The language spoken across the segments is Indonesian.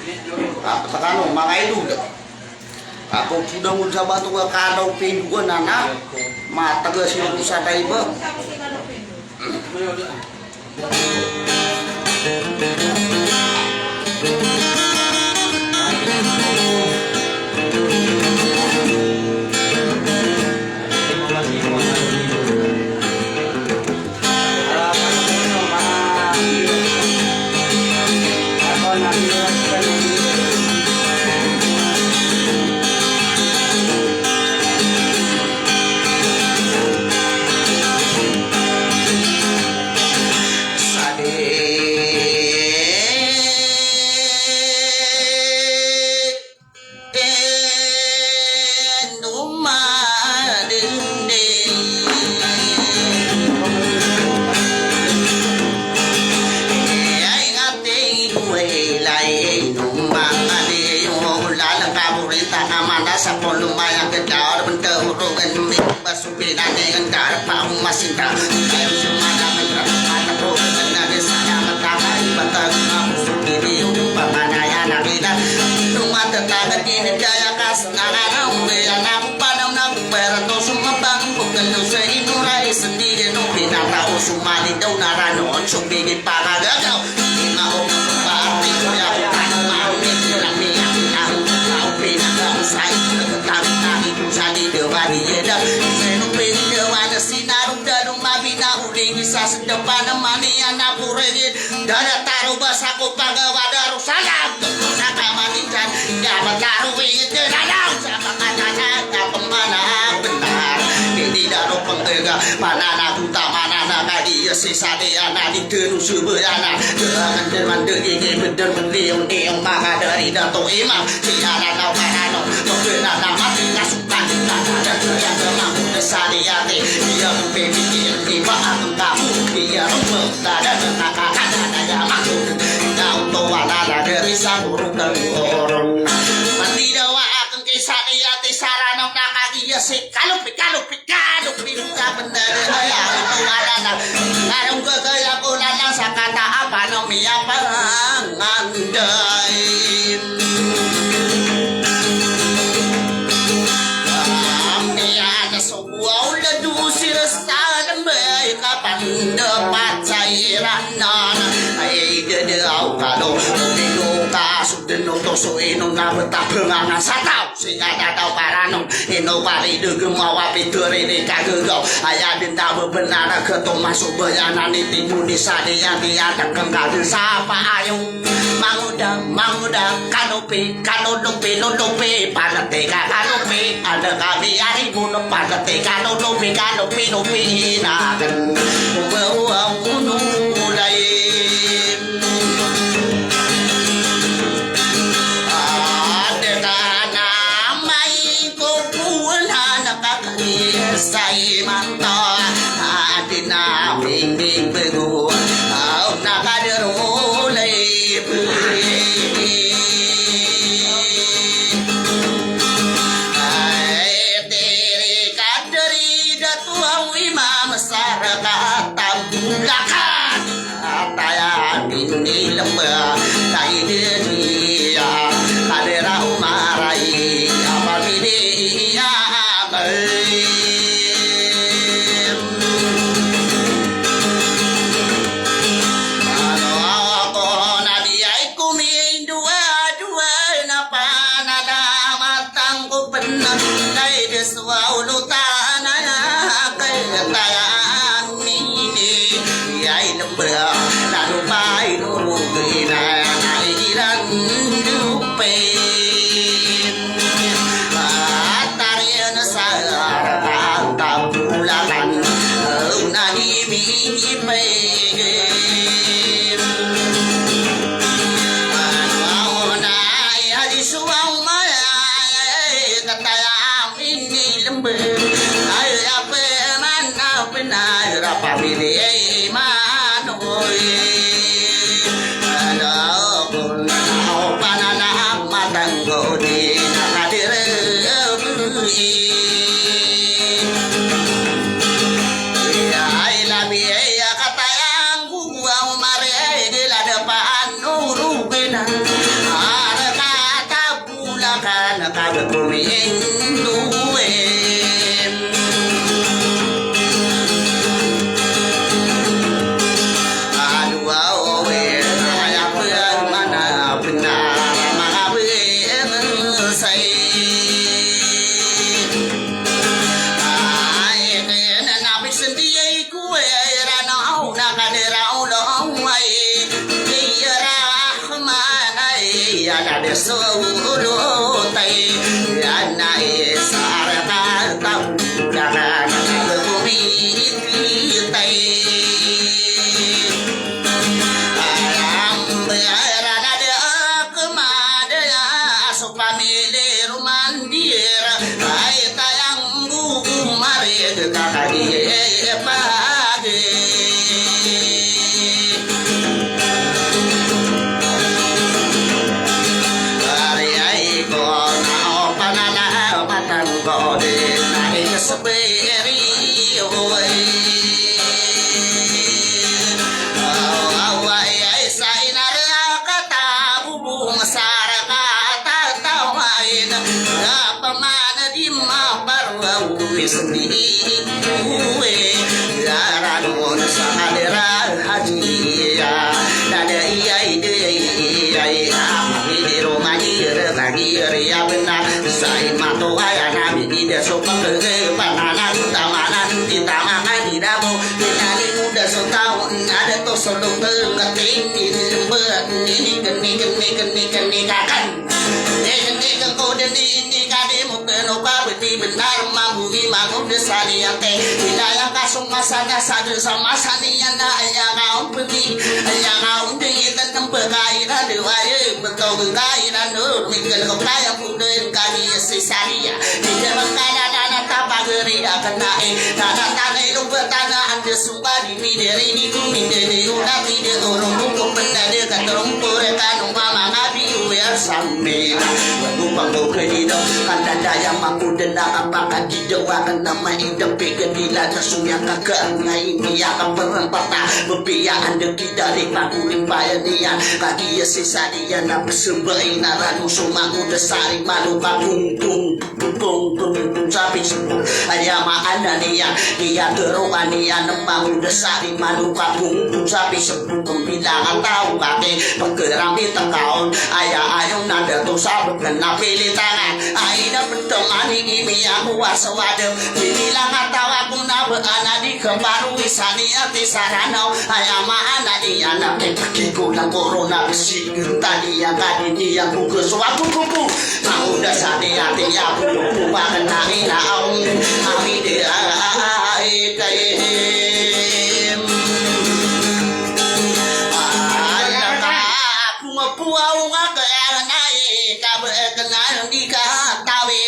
Apa takano mga idol. Ako sudah ngunsa batu ka kadaw pinduan anak mataga sila sa taiba. Sa pulumayang ganda orang berterugan basubi nanti entar pau masinta ayo semana mata pro nade saya mata batang musubi diu pamanaya nagina rumah tetangga kini jaya kasnana umbe anak padam nak berato sumabang bukan dosa inurai sendiri no pinata usumali daw narano sumbi di pagagagaw mau pati ko ya mau ni lang ni aku tahu pinata usai Sadi dewani yeda senu peni dewana sinarung dadung mabina uling bisa sedepan mani anak puregi dada taruh basaku pagawada rusalam saka manikan ya bataru wiyet dadang sama katanya kapemana benar ini daro penggega manana utamana nadi sisa dia nadi tenu subana dengan dewan degi bener beliau yang maha dari dato imam tiada nau kanano mengenal nama kasukan ada yang mampu desariati dia berpikir tiba akan kamu dia rumput ada ada yang maksud kau tua ada dari buruk dan orang mati dawa akan kisah iati sarana nakagi ya si kalau pinuka bener ya itu ada ngarung kegaya kulana sakata apa nomi apa ngandai dapat cairan ai de au kado mino ka sudeno toso eno na betah bengangan satau sing ada tau paranong eno pari de gemawa piture ni kagego aya denda bebenar keto masuk bayanan timu di sadia dia tekan kadu sapa ayo manguda kanopi kanodopi panate kanopi ada kami ari bunuh panate kanopi nopi na mulai ada namai kupuan anak kaki saya mantap ada nami begu nak ada mulai masyarakat tabulakan ataya ini lembah kai dia kadera umarai apa dia lalu mai nuru gina iran dupe tarian sar tak bulakan nani mi pe ana ya di suang mai kata ini lembe ayo apa mana benar apa pilih kata yang gua mare di depan nuru bina kada kumin duwe aduh awe aya per mana benar mga ben say ay na nabi sendiri kuwe ranau na kaderau lo ay ada de solo tai ana isara ta kana bumi tai alam berada de kemada supamile rumandir ai tayang mari kakak pagi Saberi oi awai ai sainara kata bubung masyarakat tawain apa mana di mabaru sendiri gue darano sadera haji ada iya di rumah lagi ya benar saya matu ayah nabi tidak suka ke pananan tamanan kita makan di damu kita ini muda so tahu ada tuh solo ngeting ini geni kakan ini kode ini kade mungkin opa beti benar mampu imangu desani yang teh tidak yang kasung masanya sadar sama sanian ayah kau pergi ayah kau tinggi tentang pegairan dewaya betul pegairan nur mikir kau kaya muda yang kami sesaria di dalam kanan tapa geria kena tanah itu bertanah anda sumpah di mideri di kuning di udah tidak orang hukum benda dekat rumpur kanung mama nabi uwer sampai panggo kredito kanda daya mampu denda apakah didoakan nama hidup kedila tersunya kagak ngai dia akan berempata bebiaan deki dari pakuling bayanian kaki sisa dia nak sebaik naranu sumaku desari malu pakung sapi sepuluh ayah maana dia teroania nemang desari malu pakung sapi sepuluh pembilangan tahu kaki penggeram di tengkaun ayah ayung nada tuh sabuk kena pilih tangan aida pentemani ini yang kuasa wadem dibilang atau aku nabe anak di kebaru wisani ati sarano ayah maana dia anak pergi kulang corona besi tadi yang tadi dia buku suaku buku mau dasar di hati aku makan nari naung ami dia puau ngakal naik kabe kenal di katawe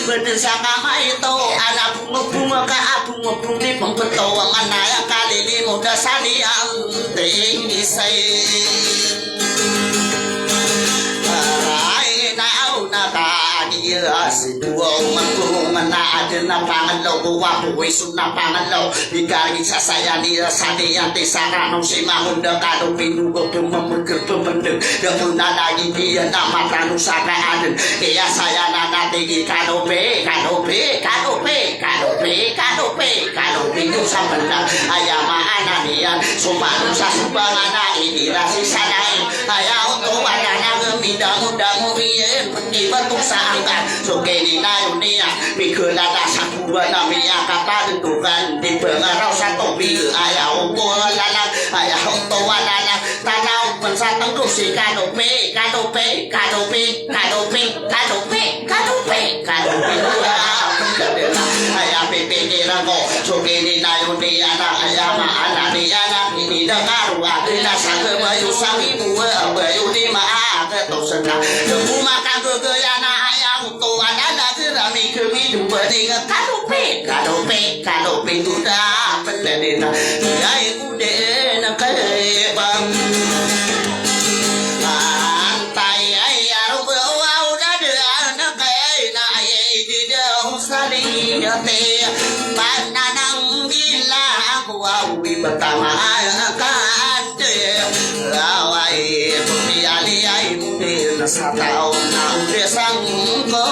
berdesaka mai to anak bunga ka bunga di pembeto mana yang kali ini muda saliang tinggi sai ai nau nata dia sedua mangku mana ada napangan lo wapu wisu napangan lo dikari saya dia sadi yang tisara no si mahunda kado pindu go memegel pemendeng dengan lagi dia nama tanusaka aden dia saya nana tinggi kado pindu sampenan ayah mana dia sumpah nusa sumbangana ini rasi sanai ayah untuk wadana gemidang-udang uyen pergi bentuk seangkat sokeni nayunia mikir ada satu nami kata tentukan di pengarau satu biru ayah untuk lalang ayah untuk wadana tanau pensateng kursi kanope ayah PPD rago sokeni nayunia ayah maana dia ini dengar wakila sangke bayu sami buah bayu di maa ketok senang debu makan kegayana ayah untuk ada kerami kemi dua dengan kanope sudah pendedena ya ibu dena kebang antai ayah rubawa udah ada kena ayah tidak usah dihati pananang gila aku awi pertama akan lawai bumi aliyai mungkin 1 tahun udah sangko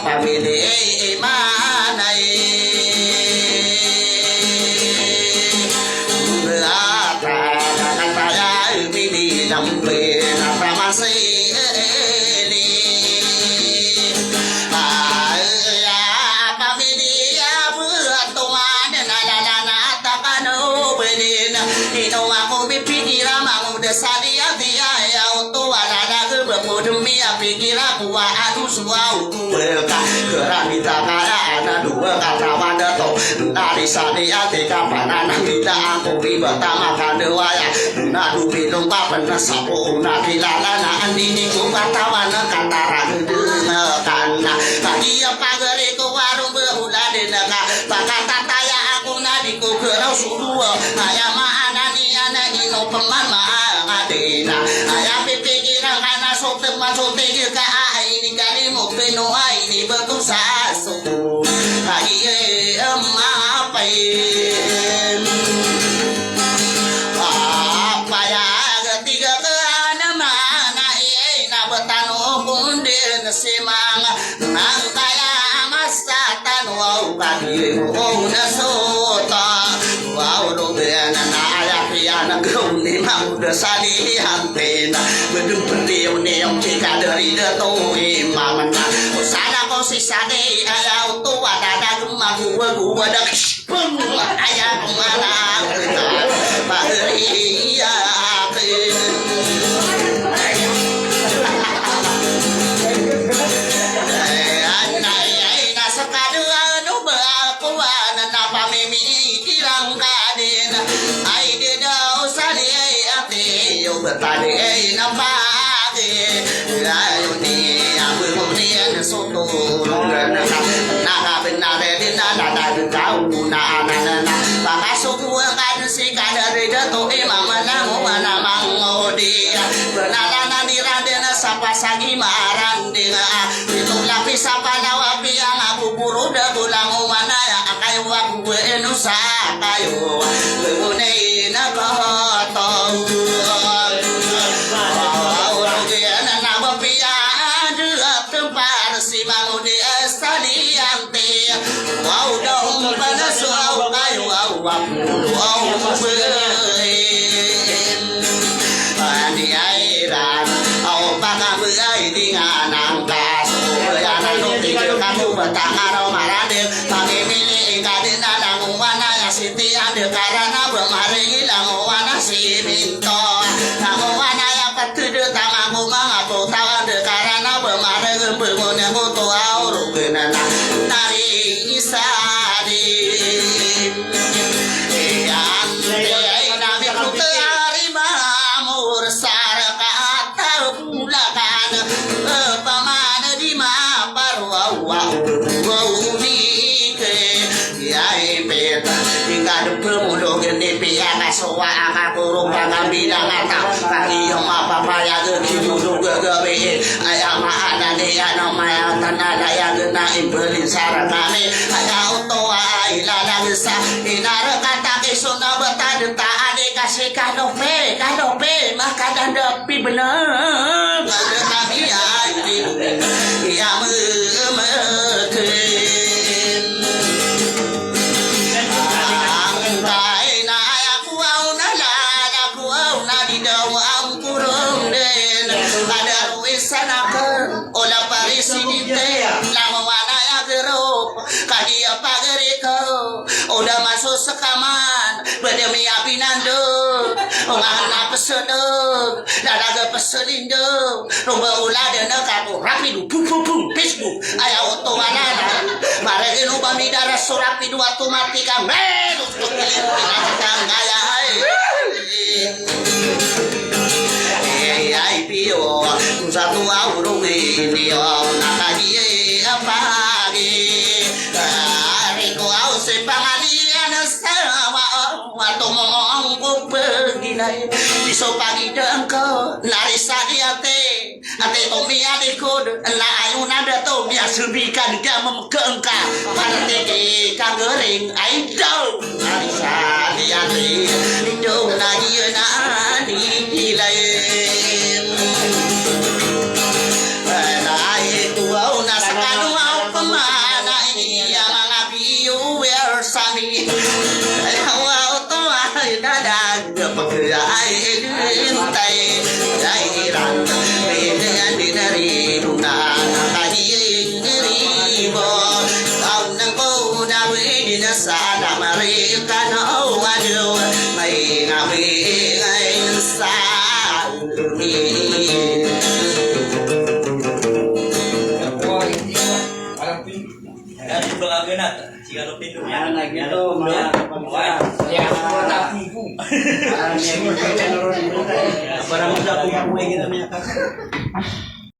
pamili manay kaya binilampi na pamasili pamilya buatuan nalalata kanu benin ino ako bipikira mamudasali ayaw tuwala na kebapudumi pikira kuwa anu semua utuweka keramita kaya ana dua katawan dato narisani ati kapanan kita aku pertama kadewaya nadu pilung papan sapu nakilala na andini ku katawan kantara gedengan kagia pagari ku warung beula denaka pakata taya aku nadiku kerau sudua aya maanani ana ino pemama adena aya pikiran kana sok teman sok tege ka ini kali mo peno ini betul sasu kagia emapai semang nang kaya masa tanwa kaki na sota wow do bena na aya piana gauni mau dasani hantena bedung pendiu neong cika dari dato imamana usana ko sisane aya utu ada gema gua dak pun aya mana bahria betadi nambagi ayo ni aku kemudian soto naga benar dina nada kau na bakaso kan si kadare dato mama mana mangodi benarana dirandena sapa sagi marandinga itu lapis apa nawapi yang aku buru da bulang mana ya kayu aku enusa kayu beune na koto karena bermari lang wana si minto namo wana ya patudu tamamu mangapo tawan de karena bermari bermone moto auru kenana nari isadi yang nami kutari mamur saraka tarulakan pamana di ma parwa wa pemudo gede piana sowa aka kurung pangambilang ata kaki yang apa paya gede mudo gawe ayam ada dia nama tanah daya gena imbelin sarang kami ayah utoa ilala gesa inara kata kesona betade tak ade kasih kanope maka dandapi bener kami ya udah masuk sekaman berdemi api nando ngana pesedeng dadaga peselindo rumah ulah dana kaku rapidu pum Facebook ayah oto manana marege nu bamidara surapi dua tu mati kambe untuk pilih gaya ai pio satu aurung ini nakaji apa Iso pagi dengko narisa diate ate tomi adekod la ayuna dato biasa bikan dia memegengka parate kang goreng aido narisa diate indo lagi na di lain ai tu au na sakanu au ay hintay ay iran dengan dinari bunga nakahiribo au nang ko na wi na sana marita na wadu may ngawi ay sa Dari doa genat, jika lo pintu ya, gitu, malah ya, barang udah kumpul gitu.